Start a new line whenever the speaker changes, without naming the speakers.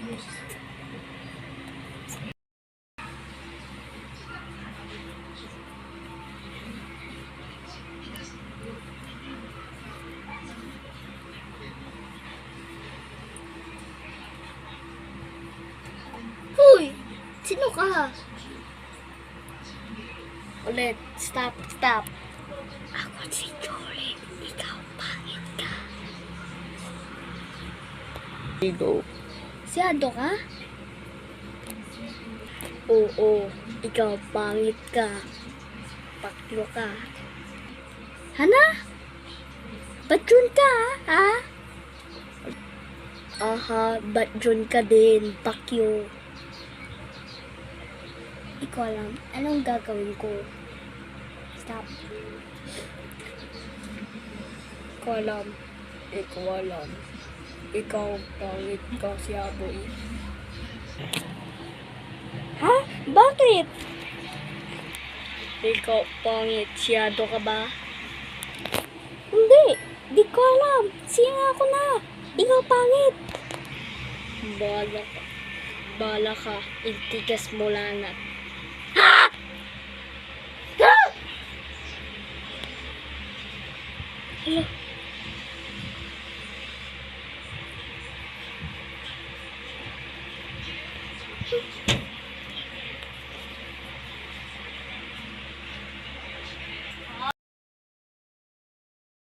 Hoy! Sino ka?
Ulit. Stop. Stop.
Ako si Jolie. Ikaw, pangit ka.
Go.
Siyado ka?
Oo. Ikaw pangit ka. Paklo ka.
Hana? Ba't yun ka, ha?
Aha. Ba't dyan ka din? Pakyo.
Ikaw alam, anong gagawin ko? Stop.
Ikaw alam. Ikaw alam. Ikaw pangit ka siya, boy.
Ha? Bakit?
Ikaw pangit siya. Do ka ba?
Hindi. Di ko alam. Singa ako na. Ikaw pangit.
Bala ka. Bala ka. Intigas mo lanat.
Hala.